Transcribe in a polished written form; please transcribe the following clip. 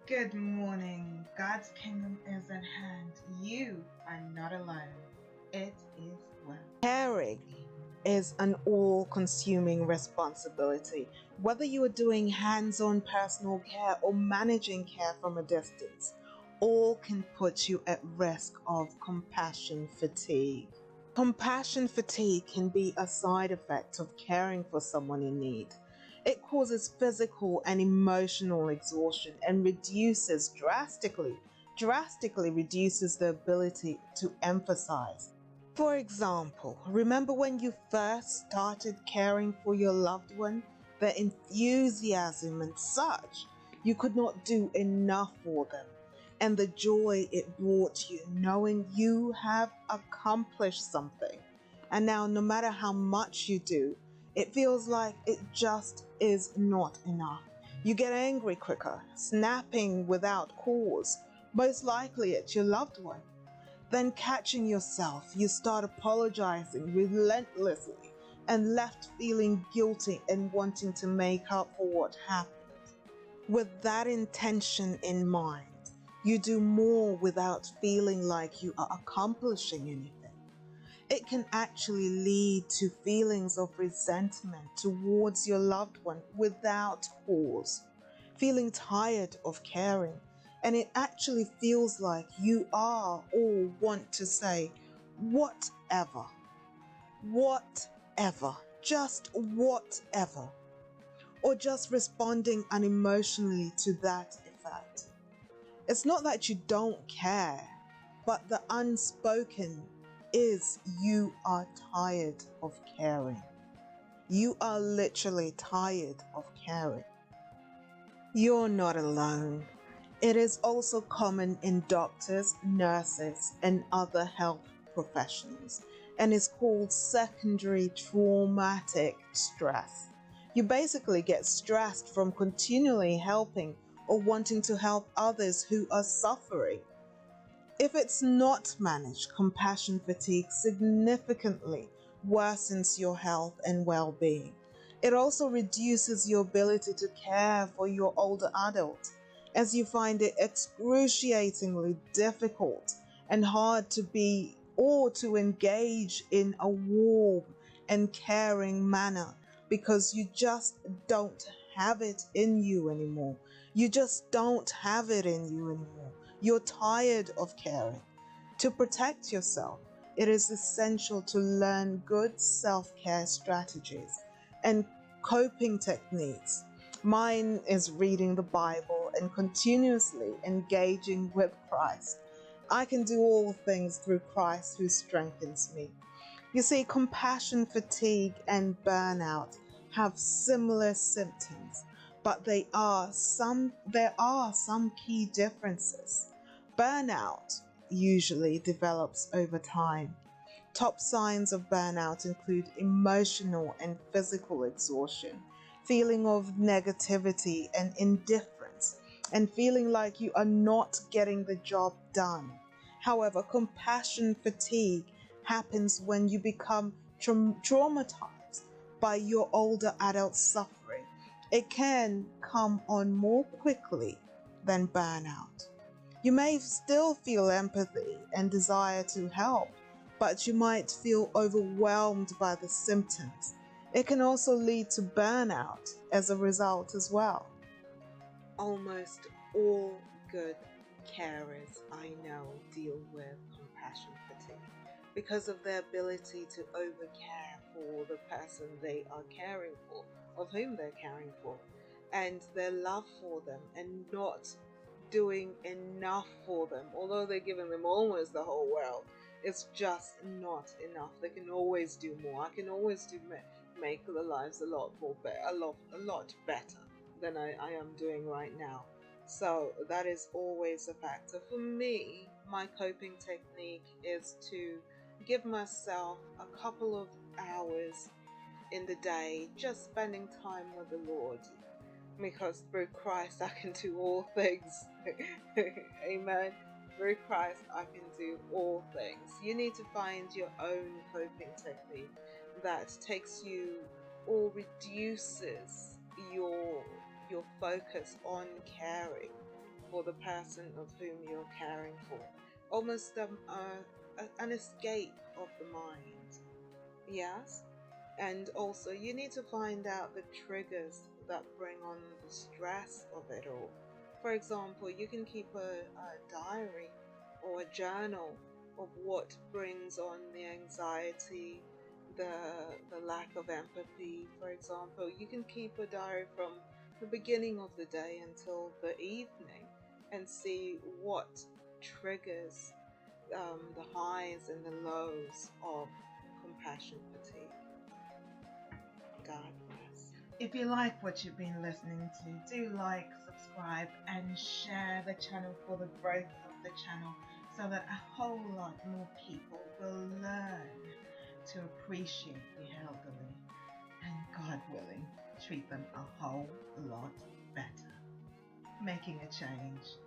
Good morning. God's kingdom is at hand. You are not alone. It is well. Caring is an all consuming responsibility. Whether you are doing hands on personal care or managing care from a distance, all can put you at risk of compassion fatigue. Compassion fatigue can be a side effect of caring for someone in need. It causes physical and emotional exhaustion and drastically reduces the ability to emphasize. For example, remember when you first started caring for your loved one? The enthusiasm and such. You could not do enough for them. And the joy it brought you knowing you have accomplished something. And now, no matter how much you do, it feels like it just is not enough. You get angry quicker, snapping without cause, most likely at your loved one. Then catching yourself, you start apologizing relentlessly and left feeling guilty and wanting to make up for what happened. With that intention in mind, you do more without feeling like you are accomplishing anything. It can actually lead to feelings of resentment towards your loved one without cause, feeling tired of caring, and it actually feels like you are or want to say, whatever, whatever, just whatever, or just responding unemotionally to that effect. It's not that you don't care, but the unspoken is you are tired of caring. You are literally tired of caring. You're not alone. It is also common in doctors, nurses, and other health professionals, and is called secondary traumatic stress. You basically get stressed from continually helping or wanting to help others who are suffering. If it's not managed, compassion fatigue significantly worsens your health and well-being. It also reduces your ability to care for your older adult, as you find it excruciatingly difficult and hard to be or to engage in a warm and caring manner because you just don't have it in you anymore. You just don't have it in you anymore. You're tired of caring. To protect yourself, it is essential to learn good self-care strategies and coping techniques. Mine is reading the Bible and continuously engaging with Christ. I can do all things through Christ who strengthens me. You see, compassion fatigue and burnout have similar symptoms, but there are some key differences. Burnout usually develops over time. Top signs of burnout include emotional and physical exhaustion, feeling of negativity and indifference, and feeling like you are not getting the job done. However, compassion fatigue happens when you become traumatized by your older adult suffering. It can come on more quickly than burnout. You may still feel empathy and desire to help, but you might feel overwhelmed by the symptoms. It can also lead to burnout as a result as well. Almost all good carers I know deal with compassion fatigue because of their ability to overcare for the person they are caring for, of whom they're caring for, and their love for them, and not doing enough for them. Although they're giving them almost the whole world, it's just not enough. They can always do more. I can always make their lives a lot better than I am doing right now. So that is always a factor. For me, my coping technique is to give myself a couple of hours in the day just spending time with the Lord, because through Christ I can do all things. Amen. Through Christ I can do all things. You need to find your own coping technique that takes you or reduces your focus on caring for the person of whom you're caring for. Almost an escape of the mind. Yes? And also, you need to find out the triggers that bring on the stress of it all. For example, you can keep a diary or a journal of what brings on the anxiety, the lack of empathy. For example, you can keep a diary from the beginning of the day until the evening and see what triggers the highs and the lows of compassion fatigue. God bless. If you like what you've been listening to, do like, subscribe, and share the channel for the growth of the channel so that a whole lot more people will learn to appreciate the elderly and, God willing, treat them a whole lot better. Making a change.